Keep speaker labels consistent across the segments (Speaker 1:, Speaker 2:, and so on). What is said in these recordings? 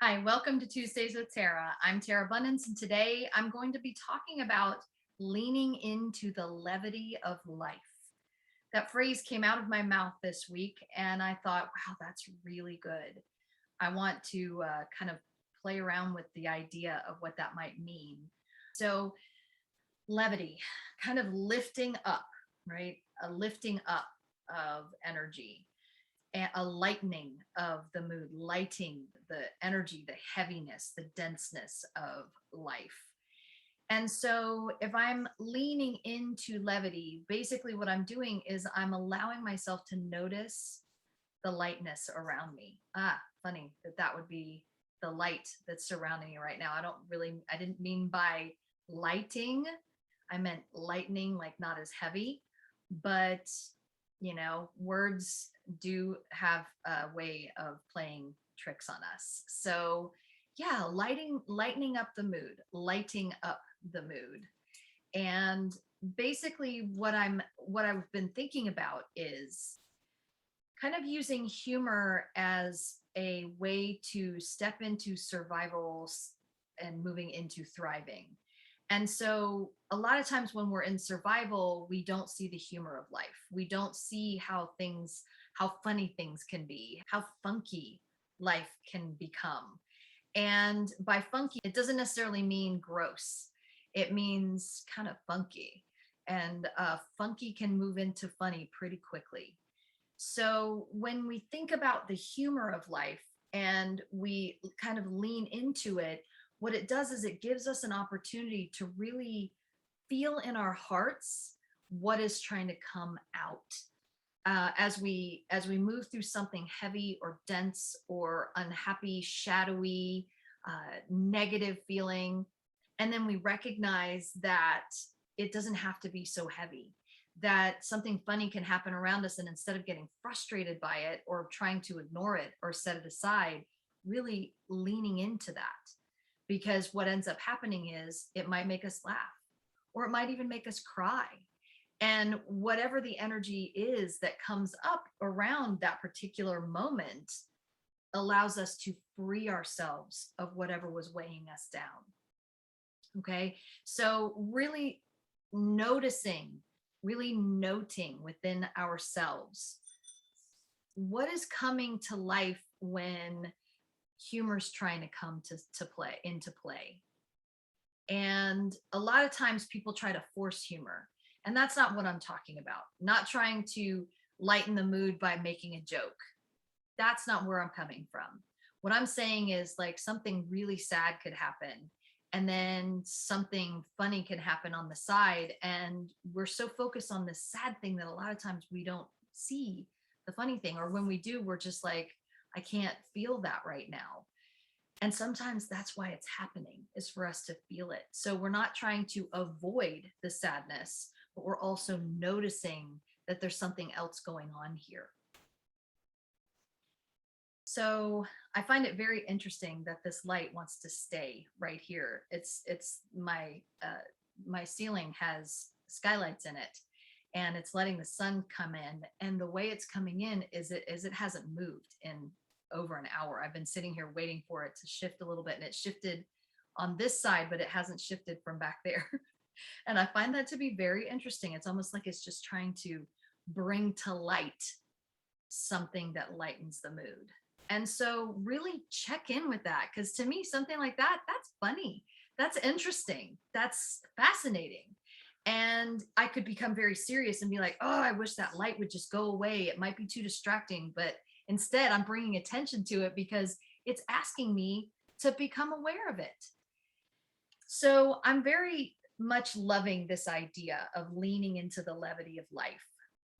Speaker 1: Hi, welcome to Tuesdays with Terra. I'm Terra Bundance, and today I'm going to be talking about leaning into the levity of life. That phrase came out of my mouth this week, and I thought, wow, that's really good. I want to kind of play around with the idea of what that might mean. So, levity, kind of lifting up, right? A lifting up of energy, a lightening of the mood, lighting the energy, the heaviness, the denseness of life. And so, if I'm leaning into levity, basically what I'm doing is I'm allowing myself to notice the lightness around me. Funny that that would be the light that's surrounding me right now. I didn't mean by lighting, I meant lightning, like not as heavy, but words do have a way of playing tricks on us. So, yeah, lightening up the mood, lighting up the mood. And basically what I've been thinking about is kind of using humor as a way to step into survival and moving into thriving. And so a lot of times when we're in survival, we don't see the humor of life. We don't see how funny things can be, how funky life can become. And by funky, it doesn't necessarily mean gross. It means kind of funky. And funky can move into funny pretty quickly. So when we think about the humor of life and we kind of lean into it, what it does is it gives us an opportunity to really feel in our hearts what is trying to come out as we move through something heavy or dense or unhappy, shadowy, negative feeling, and then we recognize that it doesn't have to be so heavy, that something funny can happen around us, and instead of getting frustrated by it or trying to ignore it or set it aside, really leaning into that, because what ends up happening is it might make us laugh or it might even make us cry. And whatever the energy is that comes up around that particular moment allows us to free ourselves of whatever was weighing us down. Okay. So, noticing, really noting within ourselves what is coming to life when humor's trying to come to play into play. And a lot of times people try to force humor, and that's not what I'm talking about. Not trying to lighten the mood by making a joke. That's not where I'm coming from. What I'm saying is, like, something really sad could happen and then something funny can happen on the side, and we're so focused on this sad thing that a lot of times we don't see the funny thing, or when we do, we're just like, I can't feel that right now. And sometimes that's why it's happening, is for us to feel it. So we're not trying to avoid the sadness, but we're also noticing that there's something else going on here. So I find it very interesting that this light wants to stay right here. It's my ceiling has skylights in it, and it's letting the sun come in. And the way it's coming in is it hasn't moved in over an hour. I've been sitting here waiting for it to shift a little bit, and it shifted on this side, but it hasn't shifted from back there. And I find that to be very interesting. It's almost like it's just trying to bring to light something that lightens the mood. And so really check in with that, because to me, something like that, that's funny. That's interesting. That's fascinating. And I could become very serious and be like, oh, I wish that light would just go away. It might be too distracting. But instead, I'm bringing attention to it because it's asking me to become aware of it. So I'm very much loving this idea of leaning into the levity of life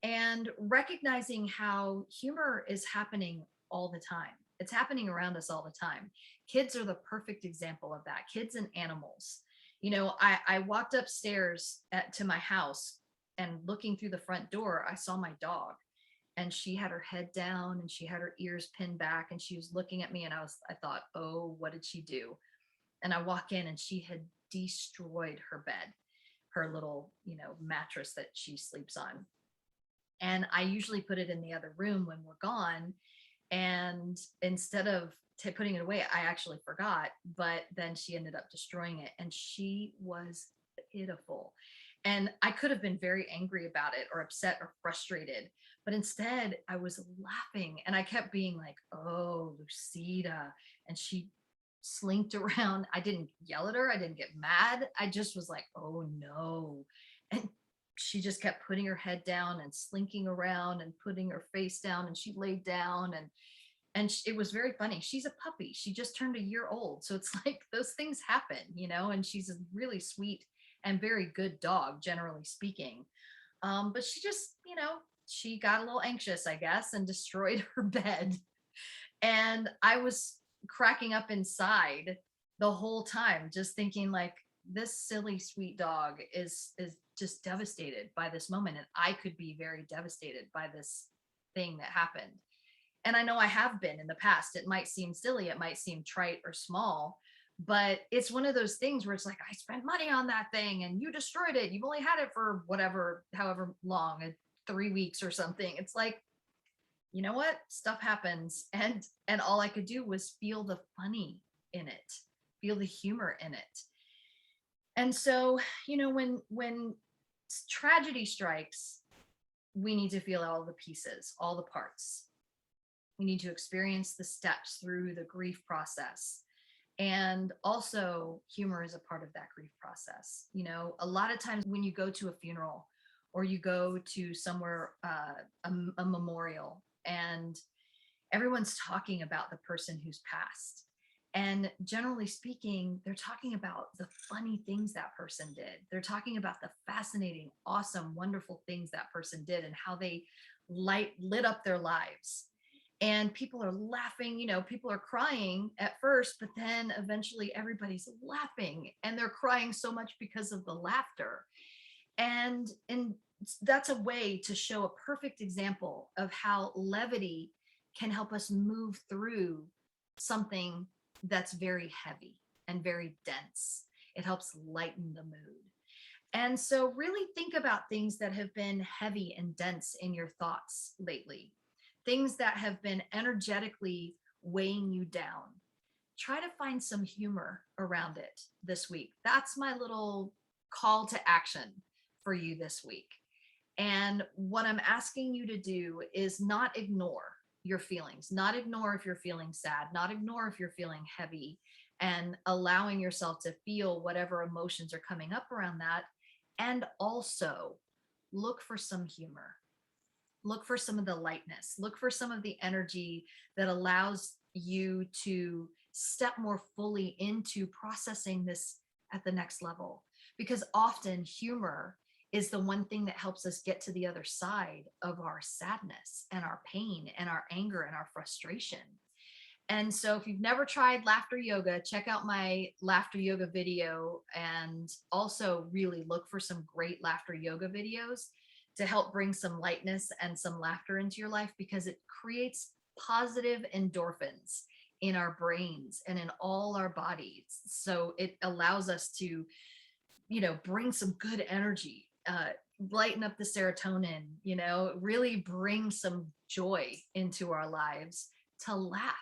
Speaker 1: and recognizing how humor is happening all the time. It's happening around us all the time. Kids are the perfect example of that. Kids and animals. I walked upstairs to my house, and looking through the front door, I saw my dog, and she had her head down and she had her ears pinned back, and she was looking at me, and I thought, oh, what did she do? And I walk in, and she had destroyed her bed, her little, mattress that she sleeps on. And I usually put it in the other room when we're gone. And instead of putting it away, I actually forgot, but then she ended up destroying it, and she was pitiful. And I could have been very angry about it or upset or frustrated, but instead I was laughing and I kept being like, "Oh, Lucida." And she slinked around. I didn't yell at her, I didn't get mad. I just was like, "Oh no." And she just kept putting her head down and slinking around and putting her face down, and she laid down, and it was very funny. She's a puppy. She just turned a year old. So it's like those things happen, and she's a really sweet and very good dog, generally speaking. But she just, she got a little anxious, I guess, and destroyed her bed. And I was cracking up inside the whole time, just thinking like, this silly sweet dog is just devastated by this moment, and I could be very devastated by this thing that happened. And I know I have been in the past. It might seem silly, it might seem trite or small, but it's one of those things where it's like, I spent money on that thing and you destroyed it. You've only had it for whatever, however long, 3 weeks or something. It's like, you know what? Stuff happens. And all I could do was feel the funny in it, feel the humor in it. And so, when tragedy strikes, we need to feel all the pieces, all the parts. We need to experience the steps through the grief process. And also, humor is a part of that grief process. A lot of times when you go to a funeral or you go to somewhere, a memorial, and everyone's talking about the person who's passed. And generally speaking, they're talking about the funny things that person did. They're talking about the fascinating, awesome, wonderful things that person did and how they lit up their lives. And people are laughing, people are crying at first, but then eventually everybody's laughing and they're crying so much because of the laughter. And that's a way to show a perfect example of how levity can help us move through something that's very heavy and very dense. It helps lighten the mood. And so really think about things that have been heavy and dense in your thoughts lately, things that have been energetically weighing you down. Try to find some humor around it this week. That's my little call to action for you this week. And what I'm asking you to do is not ignore your feelings, not ignore if you're feeling sad, not ignore if you're feeling heavy, and allowing yourself to feel whatever emotions are coming up around that. And also look for some humor. Look for some of the lightness. Look for some of the energy that allows you to step more fully into processing this at the next level. Because often humor is the one thing that helps us get to the other side of our sadness and our pain and our anger and our frustration. And so if you've never tried laughter yoga, check out my laughter yoga video, and also really look for some great laughter yoga videos to help bring some lightness and some laughter into your life, because it creates positive endorphins in our brains and in all our bodies. So it allows us to, bring some good energy, lighten up the serotonin, really bring some joy into our lives, to laugh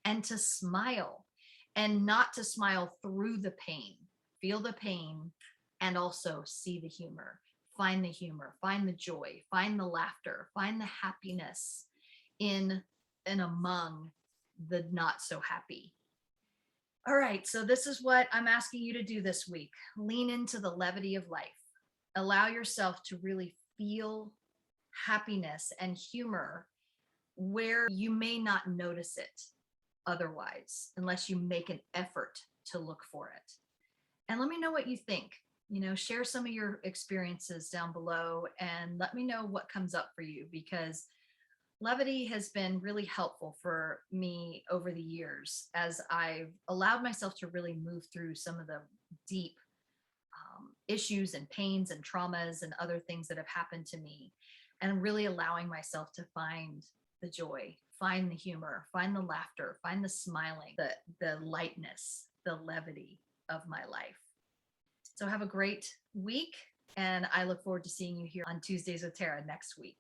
Speaker 1: and to smile, and not to smile through the pain. Feel the pain and also see the humor. Find the humor, find the joy, find the laughter, find the happiness in and among the not so happy. All right, so this is what I'm asking you to do this week. Lean into the levity of life. Allow yourself to really feel happiness and humor where you may not notice it otherwise, unless you make an effort to look for it. And let me know what you think. Share some of your experiences down below and let me know what comes up for you, because levity has been really helpful for me over the years as I've allowed myself to really move through some of the deep issues and pains and traumas and other things that have happened to me, and really allowing myself to find the joy, find the humor, find the laughter, find the smiling, the lightness, the levity of my life. So have a great week, and I look forward to seeing you here on Tuesdays with Terra next week.